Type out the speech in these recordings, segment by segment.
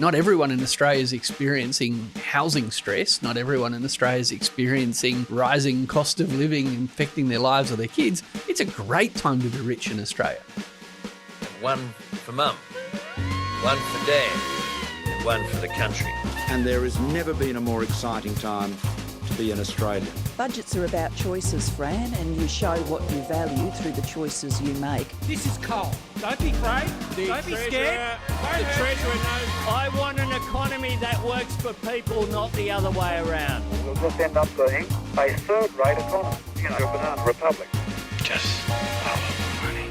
Not everyone in Australia is experiencing housing stress. Not everyone in Australia is experiencing rising cost of living affecting their lives or their kids. It's a great time to be rich in Australia. One for mum, one for dad, and one for the country. And there has never been a more exciting time to be an Australian. Budgets are about choices, Fran, and you show what you value through the choices you make. This is coal. Don't be afraid. Don't be scared. The Treasurer knows. I want an economy that works for people, not the other way around. We'll just end up being a third-rate economy, a banana republic. Just follow the money.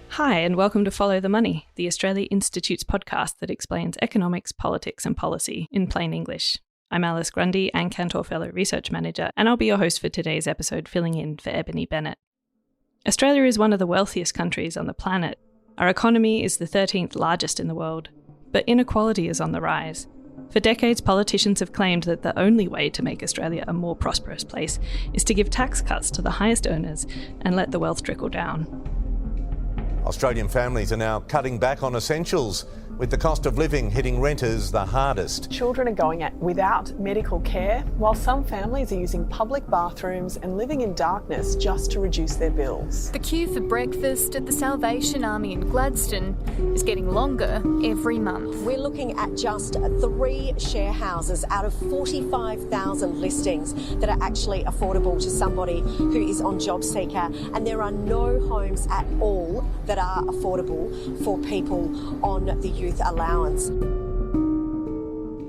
Hi, and welcome to Follow the Money, the Australia Institute's podcast that explains economics, politics and policy in plain English. I'm Alice Grundy, and Cantor Fellow Research Manager, and I'll be your host for today's episode, filling in for Ebony Bennett. Australia is one of the wealthiest countries on the planet. Our economy is the 13th largest in the world, but inequality is on the rise. For decades, politicians have claimed that the only way to make Australia a more prosperous place is to give tax cuts to the highest earners and let the wealth trickle down. Australian families are now cutting back on essentials, with the cost of living hitting renters the hardest. Children are going out without medical care, while some families are using public bathrooms and living in darkness just to reduce their bills. The queue for breakfast at the Salvation Army in Gladstone is getting longer every month. We're looking at just 3 share houses out of 45,000 listings that are actually affordable to somebody who is on job seeker, and there are no homes at all that are affordable for people on the youth allowance.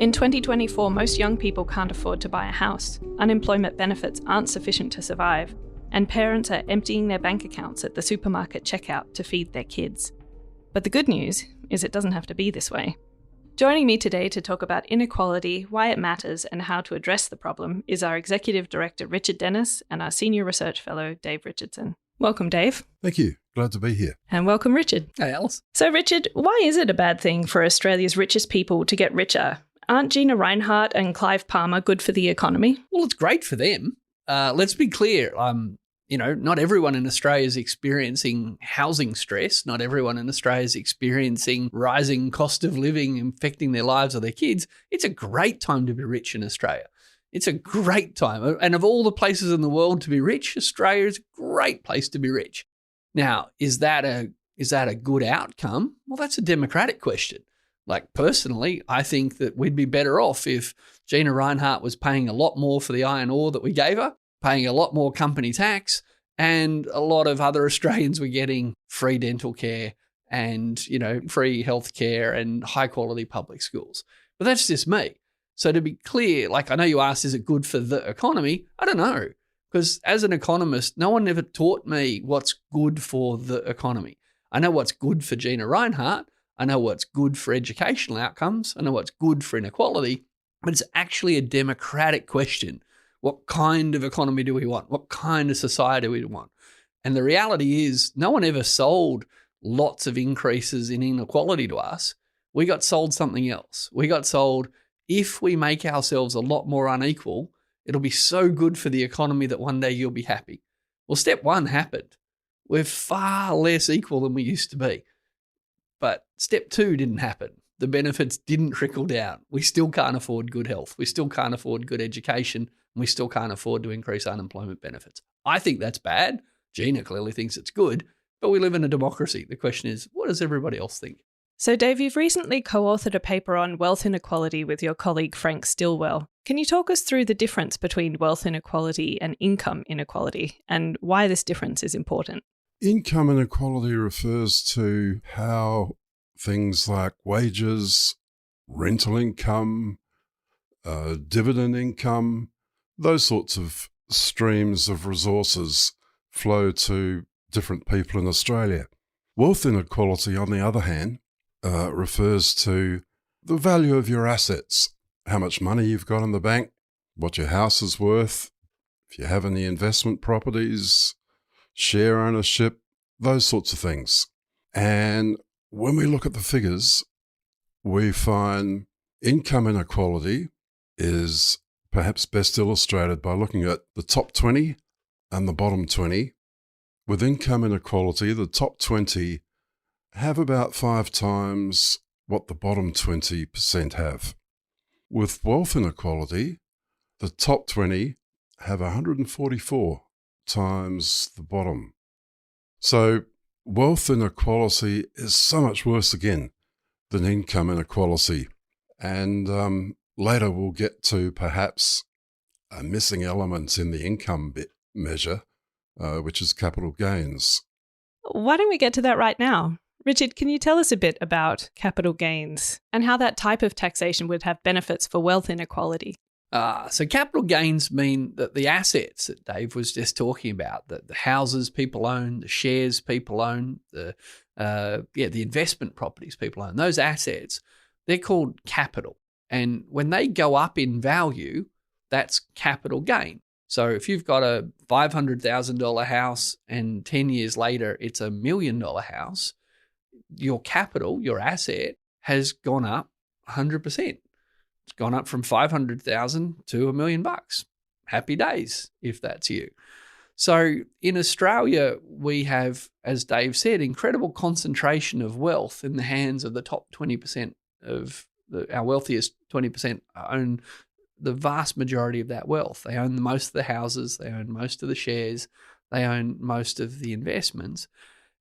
In 2024, most young people can't afford to buy a house, unemployment benefits aren't sufficient to survive, and parents are emptying their bank accounts at the supermarket checkout to feed their kids. But the good news is it doesn't have to be this way. Joining me today to talk about inequality, why it matters, and how to address the problem is our Executive Director Richard Dennis and our Senior Research Fellow Dave Richardson. Welcome, Dave. Thank you. Glad to be here. And welcome, Richard. Hey, Alice. So, Richard, why is it a bad thing for Australia's richest people to get richer? Aren't Gina Rinehart and Clive Palmer good for the economy? Well, it's great for them. Let's be clear. Not everyone in Australia is experiencing housing stress. Not everyone in Australia is experiencing rising cost of living affecting their lives or their kids. It's a great time to be rich in Australia. It's a great time. And of all the places in the world to be rich, Australia is a great place to be rich. Now, is that a good outcome? Well, that's a democratic question. Like, personally, I think that we'd be better off if Gina Rinehart was paying a lot more for the iron ore that we gave her, paying a lot more company tax, and a lot of other Australians were getting free dental care and, free health care and high quality public schools. But that's just me. So to be clear, I know you asked, is it good for the economy? I don't know, because as an economist, no one ever taught me what's good for the economy. I know what's good for Gina Rinehart. I know what's good for educational outcomes. I know what's good for inequality, but it's actually a democratic question. What kind of economy do we want? What kind of society do we want? And the reality is no one ever sold lots of increases in inequality to us. We got sold something else. We got sold, if we make ourselves a lot more unequal, it'll be so good for the economy that one day you'll be happy. Well, step 1 happened. We're far less equal than we used to be. But step 2 didn't happen. The benefits didn't trickle down. We still can't afford good health. We still can't afford good education. And we still can't afford to increase unemployment benefits. I think that's bad. Gina clearly thinks it's good. But we live in a democracy. The question is, what does everybody else think? So, Dave, you've recently co-authored a paper on wealth inequality with your colleague Frank Stilwell. Can you talk us through the difference between wealth inequality and income inequality and why this difference is important? Income inequality refers to how things like wages, rental income, dividend income, those sorts of streams of resources flow to different people in Australia. Wealth inequality, on the other hand, refers to the value of your assets, how much money you've got in the bank, what your house is worth, if you have any investment properties, share ownership, those sorts of things. And when we look at the figures, we find income inequality is perhaps best illustrated by looking at the top 20 and the bottom 20. With income inequality, the top 20 have about 5 times what the bottom 20% have. With wealth inequality, the top 20 have 144 times the bottom. So wealth inequality is so much worse again than income inequality. And later we'll get to perhaps a missing element in the income measure, which is capital gains. Why don't we get to that right now? Richard, can you tell us a bit about capital gains and how that type of taxation would have benefits for wealth inequality? So capital gains mean that the assets that Dave was just talking about, the houses people own, the shares people own, the investment properties people own, those assets, they're called capital. And when they go up in value, that's capital gain. So if you've got a $500,000 house and 10 years later it's a $1 million house, your capital, your asset, has gone up 100%. It's gone up from 500,000 to $1 million. Happy days if that's you. So in Australia, we have, as Dave said, incredible concentration of wealth in the hands of the top 20% of our wealthiest 20% own the vast majority of that wealth. They own most of the houses, they own most of the shares, they own most of the investments.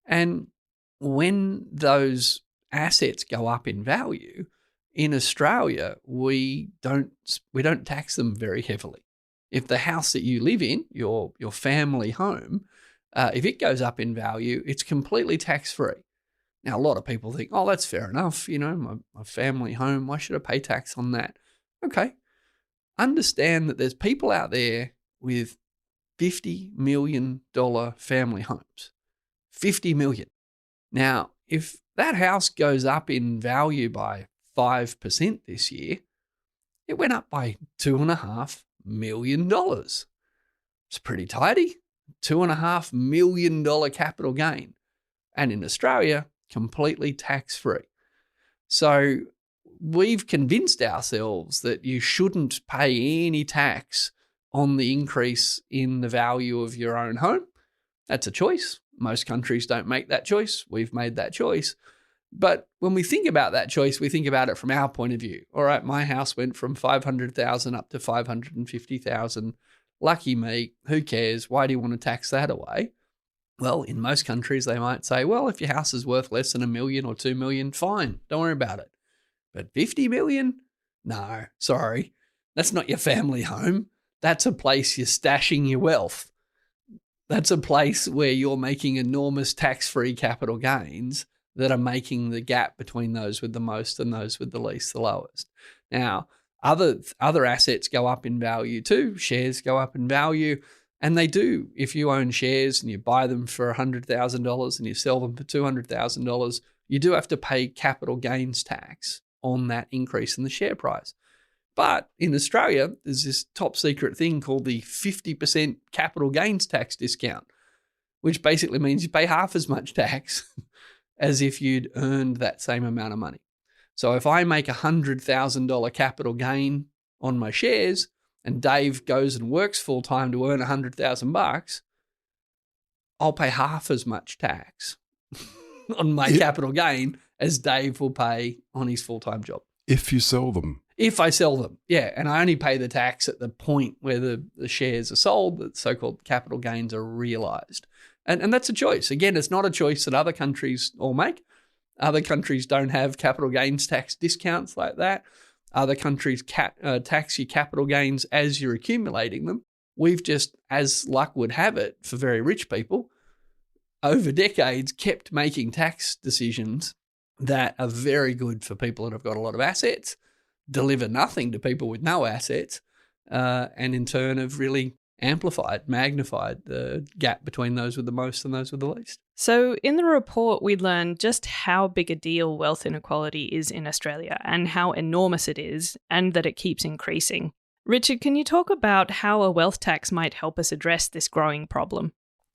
And when those assets go up in value, in Australia, we don't tax them very heavily. If the house that you live in, your family home, if it goes up in value, it's completely tax-free. Now, a lot of people think, oh, that's fair enough. You know, my family home, why should I pay tax on that? Okay. Understand that there's people out there with $50 million family homes. 50 million. Now, if that house goes up in value by 5% this year, it went up by $2.5 million. It's pretty tidy. $2.5 million capital gain. And in Australia, completely tax-free. So we've convinced ourselves that you shouldn't pay any tax on the increase in the value of your own home. That's a choice. Most countries don't make that choice. We've made that choice. But when we think about that choice, we think about it from our point of view. All right, my house went from 500,000 up to 550,000. Lucky me. Who cares? Why do you want to tax that away? Well, in most countries, they might say, well, if your house is worth less than $1 million or $2 million, fine. Don't worry about it. But 50 million? No, sorry. That's not your family home. That's a place you're stashing your wealth. That's a place where you're making enormous tax-free capital gains that are making the gap between those with the most and those with the least the lowest. Now, other assets go up in value too. Shares go up in value, and they do. If you own shares and you buy them for $100,000 and you sell them for $200,000, you do have to pay capital gains tax on that increase in the share price. But in Australia, there's this top secret thing called the 50% capital gains tax discount, which basically means you pay half as much tax as if you'd earned that same amount of money. So if I make $100,000 capital gain on my shares and Dave goes and works full time to earn $100,000, I'll pay half as much tax on my capital gain as Dave will pay on his full-time job. If you sell them. If I sell them, yeah. And I only pay the tax at the point where the shares are sold, the so-called capital gains are realised. And that's a choice. Again, it's not a choice that other countries all make. Other countries don't have capital gains tax discounts like that. Other countries tax your capital gains as you're accumulating them. We've just, as luck would have it for very rich people, over decades kept making tax decisions that are very good for people that have got a lot of assets, deliver nothing to people with no assets, and in turn have really magnified the gap between those with the most and those with the least. So in the report, we learned just how big a deal wealth inequality is in Australia and how enormous it is, and that it keeps increasing. Richard, can you talk about how a wealth tax might help us address this growing problem?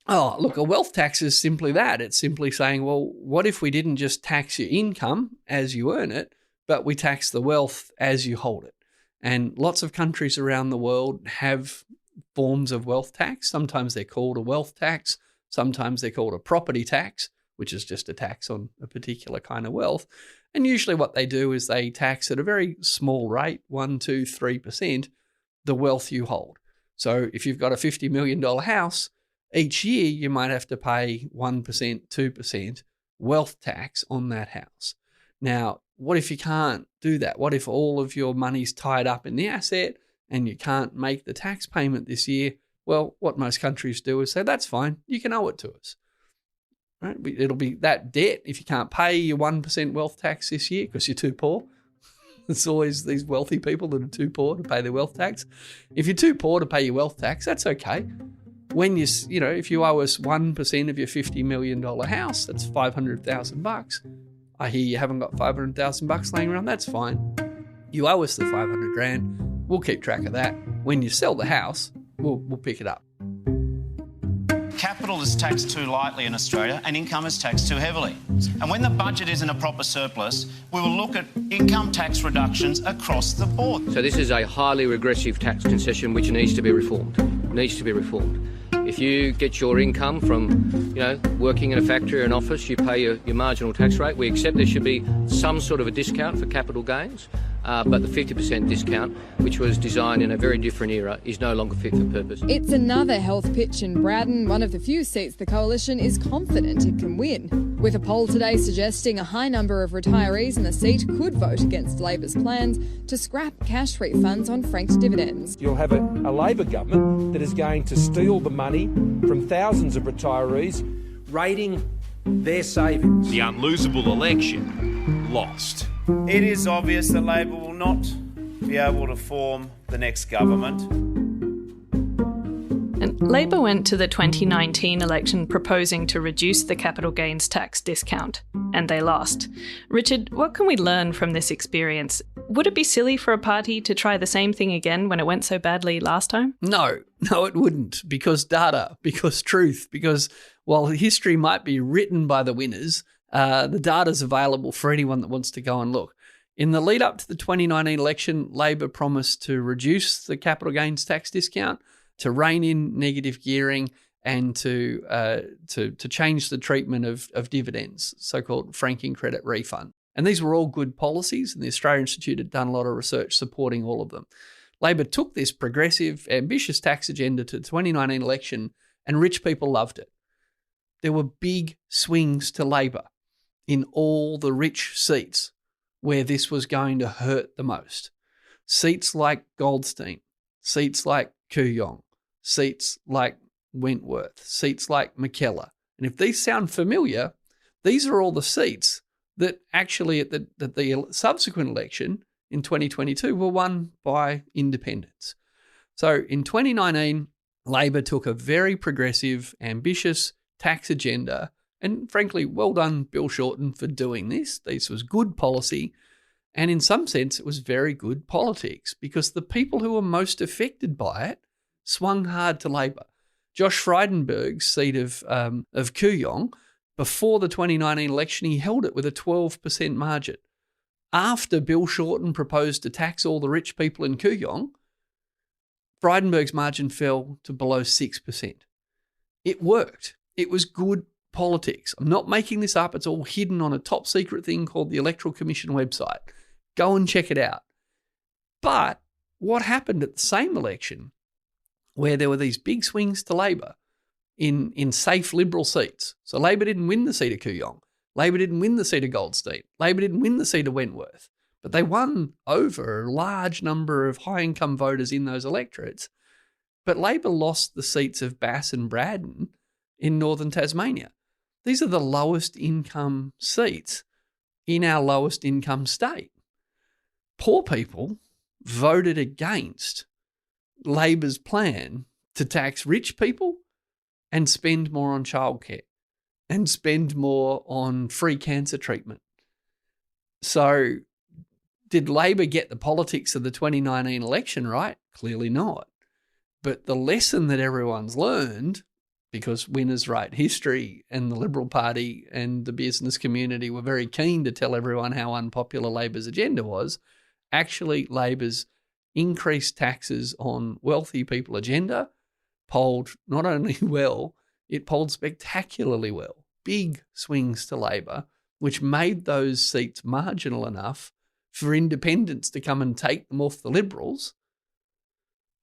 Oh, look, a wealth tax is simply that. It's simply saying, well, what if we didn't just tax your income as you earn it, but we tax the wealth as you hold it? And lots of countries around the world have forms of wealth tax. Sometimes they're called a wealth tax. Sometimes they're called a property tax, which is just a tax on a particular kind of wealth. And usually what they do is they tax at a very small rate, 1%, 2%, 3%, the wealth you hold. So if you've got a $50 million house, each year you might have to pay 1%, 2% wealth tax on that house. Now, what if you can't do that? What if all of your money's tied up in the asset and you can't make the tax payment this year? Well, what most countries do is say, that's fine, you can owe it to us. Right? It'll be that debt if you can't pay your 1% wealth tax this year because you're too poor. It's always these wealthy people that are too poor to pay their wealth tax. If you're too poor to pay your wealth tax, that's okay. When if you owe us 1% of your $50 million house, that's $500,000. I hear you haven't got $500,000 laying around. That's fine. You owe us the $500,000. We'll keep track of that. When you sell the house, we'll pick it up. Capital is taxed too lightly in Australia and income is taxed too heavily. And when the budget is in a proper surplus, we will look at income tax reductions across the board. So this is a highly regressive tax concession which needs to be reformed. If you get your income from, working in a factory or an office, you pay your marginal tax rate. We accept there should be some sort of a discount for capital gains, but the 50% discount, which was designed in a very different era, is no longer fit for purpose. It's another health pitch in Braddon, one of the few seats the Coalition is confident it can win, with a poll today suggesting a high number of retirees in the seat could vote against Labor's plans to scrap cash refunds on franked dividends. You'll have a Labor government that is going to steal the money from thousands of retirees, raiding their savings. The unlosable election lost. It is obvious that Labor will not be able to form the next government. And Labor went to the 2019 election proposing to reduce the capital gains tax discount, and they lost. Richard, what can we learn from this experience? Would it be silly for a party to try the same thing again when it went so badly last time? No, it wouldn't, because data, because truth, because while history might be written by the winners, the data's available for anyone that wants to go and look. In the lead up to the 2019 election, Labor promised to reduce the capital gains tax discount, to rein in negative gearing, and to change the treatment of dividends, so-called franking credit refund. And these were all good policies, and the Australia Institute had done a lot of research supporting all of them. Labor took this progressive, ambitious tax agenda to the 2019 election, and rich people loved it. There were big swings to Labor in all the rich seats where this was going to hurt the most. Seats like Goldstein, seats like Kooyong, seats like Wentworth, seats like McKellar. And if these sound familiar, these are all the seats that actually at the subsequent election in 2022 were won by independents. So in 2019, Labor took a very progressive, ambitious tax agenda, and frankly, well done Bill Shorten for doing this. This was good policy, and in some sense, it was very good politics because the people who were most affected by it swung hard to Labor. Josh Frydenberg's seat of Kooyong, before the 2019 election, he held it with a 12% margin. After Bill Shorten proposed to tax all the rich people in Kooyong, Frydenberg's margin fell to below 6%. It worked. It was good politics. I'm not making this up. It's all hidden on a top secret thing called the Electoral Commission website. Go and check it out. But what happened at the same election, where there were these big swings to Labor in safe Liberal seats? So Labor didn't win the seat of Kooyong. Labor didn't win the seat of Goldstein. Labor didn't win the seat of Wentworth. But they won over a large number of high-income voters in those electorates. But Labor lost the seats of Bass and Braddon in northern Tasmania. These are the lowest income seats in our lowest income state. Poor people voted against Labor's plan to tax rich people and spend more on childcare and spend more on free cancer treatment. So did Labor get the politics of the 2019 election right? Clearly not. But the lesson that everyone's learned, because winners write history and the Liberal Party and the business community were very keen to tell everyone how unpopular Labor's agenda was, actually Labor's increased taxes on wealthy people agenda polled not only well, it polled spectacularly well. Big swings to Labor which made those seats marginal enough for independents to come and take them off the Liberals.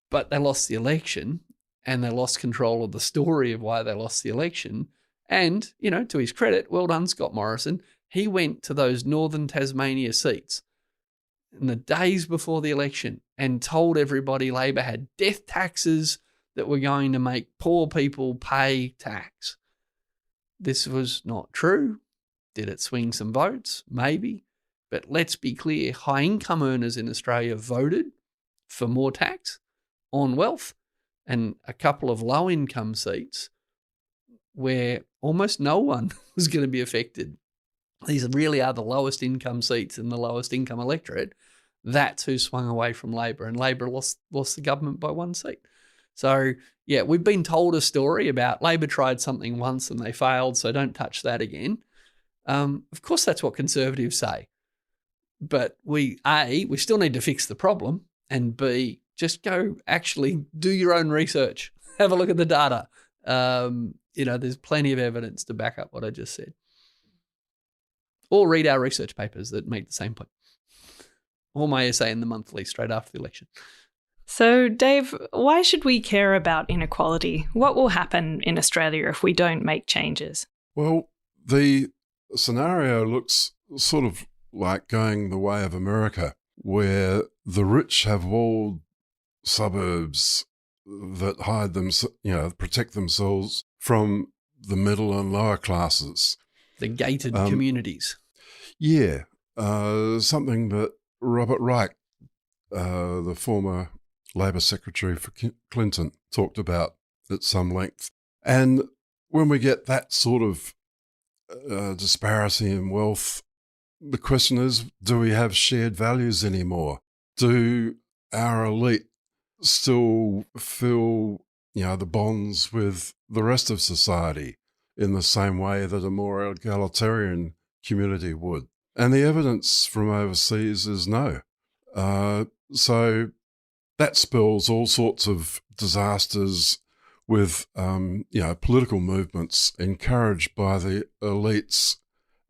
But they lost the election, and they lost control of the story of why they lost the election. And, you know, to his credit, well done, Scott Morrison, he went to those northern Tasmania seats in the days before the election and told everybody Labor had death taxes that were going to make poor people pay tax. This was not true. Did it swing some votes? Maybe. But let's be clear, high-income earners in Australia voted for more tax on wealth, and a couple of low-income seats where almost no one was going to be affected. These really are the lowest income seats in the lowest income electorate. That's who swung away from Labor, and Labor lost the government by one seat. So, yeah, we've been told a story about Labor tried something once and they failed, so don't touch that again. Of course, that's what Conservatives say. But we still need to fix the problem, and B, just go actually do your own research. Have a look at the data. You know, there's plenty of evidence to back up what I just said. Or read our research papers that make the same point. Or my essay in the Monthly straight after the election. So, Dave, why should we care about inequality? What will happen in Australia if we don't make changes? Well, the scenario looks sort of like going the way of America, where the rich have walled suburbs that hide them, protect themselves from the middle and lower classes. The gated communities. Yeah, something that Robert Reich, the former Labor Secretary for Clinton, talked about at some length. And when we get that sort of disparity in wealth, the question is, do we have shared values anymore? Do our elite still feel, the bonds with the rest of society in the same way that a more egalitarian community would? And the evidence from overseas is no. So that spells all sorts of disasters with, political movements encouraged by the elites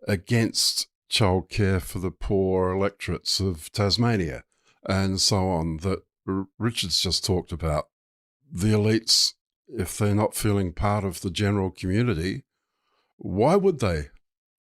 against childcare for the poor electorates of Tasmania and so on that Richard's just talked about. The elites, if they're not feeling part of the general community, why would they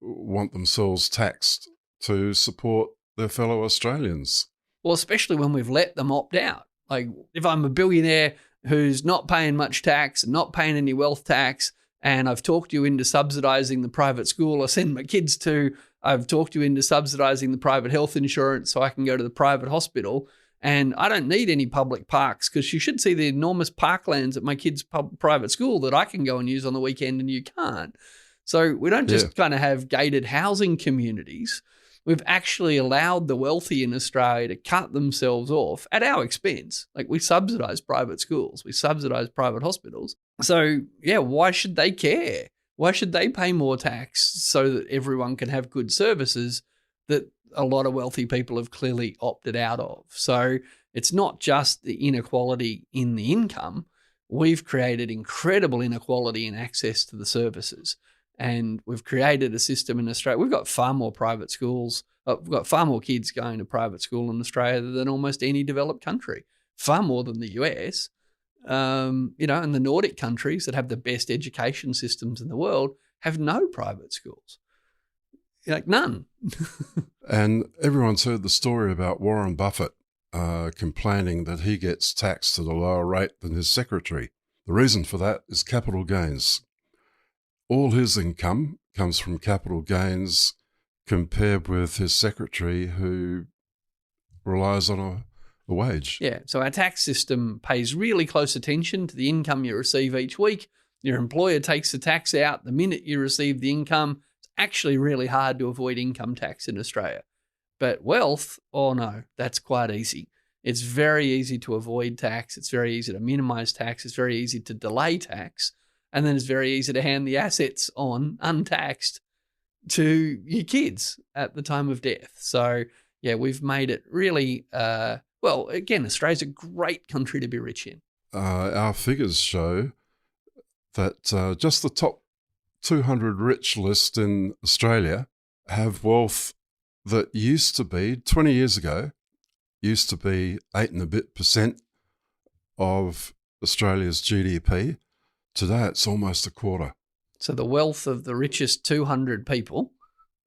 want themselves taxed to support their fellow Australians? Well, especially when we've let them opt out. Like, if I'm a billionaire who's not paying much tax, not paying any wealth tax, and I've talked you into subsidising the private school I send my kids to, I've talked you into subsidising the private health insurance so I can go to the private hospital, and I don't need any public parks, because you should see the enormous parklands at my kids' private school that I can go and use on the weekend and you can't. So we don't just kind of have gated housing communities. We've actually allowed the wealthy in Australia to cut themselves off at our expense. Like, we subsidise private schools, we subsidise private hospitals. So, yeah, why should they care? Why should they pay more tax so that everyone can have good services that a lot of wealthy people have clearly opted out of? So it's not just the inequality in the income. We've created incredible inequality in access to the services. And we've created a system in Australia. We've got far more private schools. We've got far more kids going to private school in Australia than almost any developed country, far more than the US. And the Nordic countries that have the best education systems in the world have no private schools. Like, none. And everyone's heard the story about Warren Buffett complaining that he gets taxed at a lower rate than his secretary. The reason for that is capital gains. All his income comes from capital gains compared with his secretary, who relies on a wage. Yeah, so our tax system pays really close attention to the income you receive each week. Your employer takes the tax out the minute you receive the income. It's actually really hard to avoid income tax in Australia. But wealth, oh no, that's quite easy. It's very easy to avoid tax. It's very easy to minimise tax. It's very easy to delay tax. And then it's very easy to hand the assets on untaxed to your kids at the time of death. So, yeah, we've made it really, again, Australia's a great country to be rich in. Our figures show that just the top 200 rich list in Australia have wealth that used to be, 20 years ago, used to be 8 and a bit % of Australia's GDP. Today, it's almost a quarter. So the wealth of the richest 200 people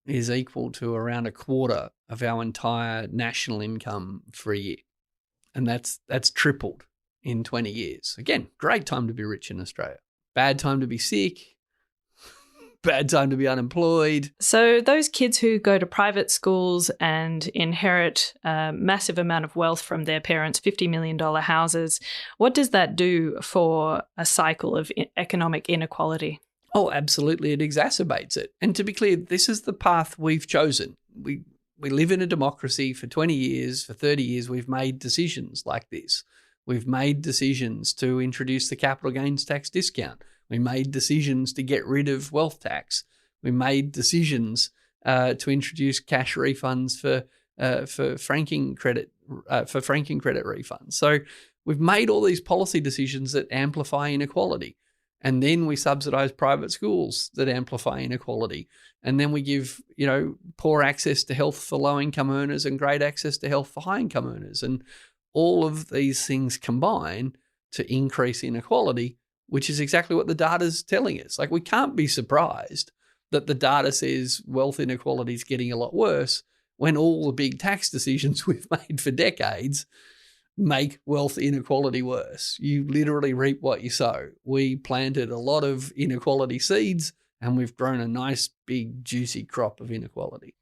is equal to around a quarter of our entire national income for a year. And that's tripled in 20 years. Again, great time to be rich in Australia. Bad time to be sick. Bad time to be unemployed. So those kids who go to private schools and inherit a massive amount of wealth from their parents, $50 million houses, what does that do for a cycle of economic inequality? Oh, absolutely. It exacerbates it. And to be clear, this is the path we've chosen. We live in a democracy for 20 years, for 30 years, we've made decisions like this. We've made decisions to introduce the capital gains tax discount. We made decisions to get rid of wealth tax. We made decisions to introduce cash refunds for franking credit refunds. So we've made all these policy decisions that amplify inequality. And then we subsidise private schools that amplify inequality. And then we give, poor access to health for low-income earners and great access to health for high-income earners. And all of these things combine to increase inequality, which is exactly what the data's telling us. Like, we can't be surprised that the data says wealth inequality is getting a lot worse when all the big tax decisions we've made for decades make wealth inequality worse. You literally reap what you sow. We planted a lot of inequality seeds and we've grown a nice, big, juicy crop of inequality.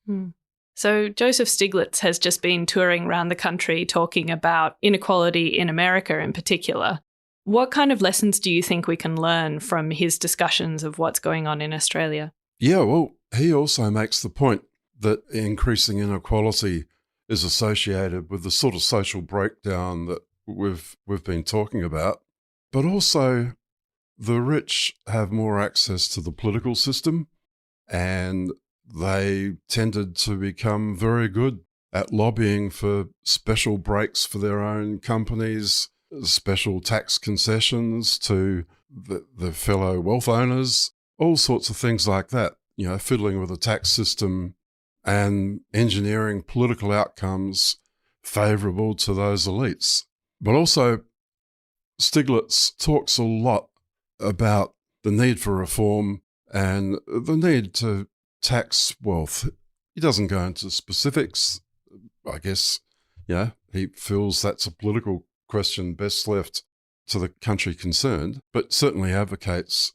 So Joseph Stiglitz has just been touring around the country talking about inequality in America in particular. What kind of lessons do you think we can learn from his discussions of what's going on in Australia? Yeah, well, he also makes the point that increasing inequality is associated with the sort of social breakdown that we've been talking about. But also, the rich have more access to the political system, and they tended to become very good at lobbying for special breaks for their own companies, special tax concessions to the fellow wealth owners, all sorts of things like that, fiddling with the tax system and engineering political outcomes favourable to those elites. But also, Stiglitz talks a lot about the need for reform and the need to tax wealth. He doesn't go into specifics. I guess, he feels that's a political question best left to the country concerned, but certainly advocates,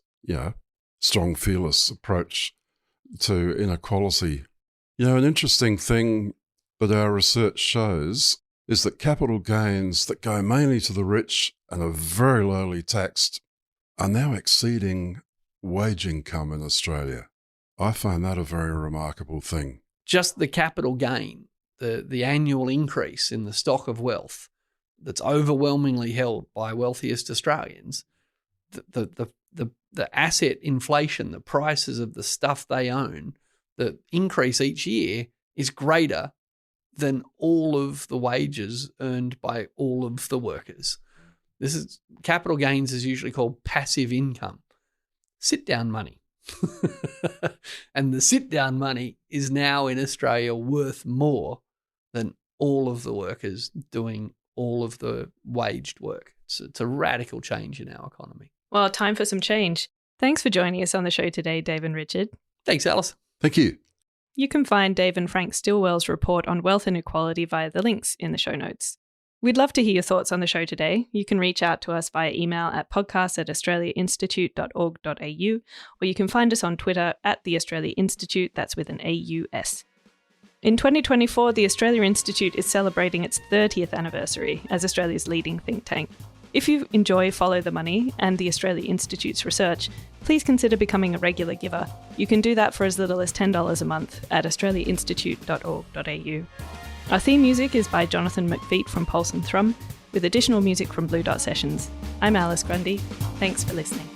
strong, fearless approach to inequality. An interesting thing that our research shows is that capital gains that go mainly to the rich and are very lowly taxed are now exceeding wage income in Australia. I find that a very remarkable thing. Just the capital gain, the annual increase in the stock of wealth that's overwhelmingly held by wealthiest Australians, the asset inflation, the prices of the stuff they own, the increase each year is greater than all of the wages earned by all of the workers. Capital gains is usually called passive income, sit-down money. And the sit-down money is now in Australia worth more than all of the workers doing all of the waged work. It's a radical change in our economy. Well, time for some change. Thanks for joining us on the show today, Dave and Richard. Thanks, Alice. Thank you. You can find Dave and Frank Stillwell's report on wealth inequality via the links in the show notes. We'd love to hear your thoughts on the show today. You can reach out to us via email at podcast@australiainstitute.org.au, or you can find us on Twitter @The Australia Institute, that's with an AUS. In 2024, the Australia Institute is celebrating its 30th anniversary as Australia's leading think tank. If you enjoy Follow the Money and the Australia Institute's research, please consider becoming a regular giver. You can do that for as little as $10 a month at australiainstitute.org.au. Our theme music is by Jonathan McFeet from Pulse and Thrum, with additional music from Blue Dot Sessions. I'm Alice Grundy. Thanks for listening.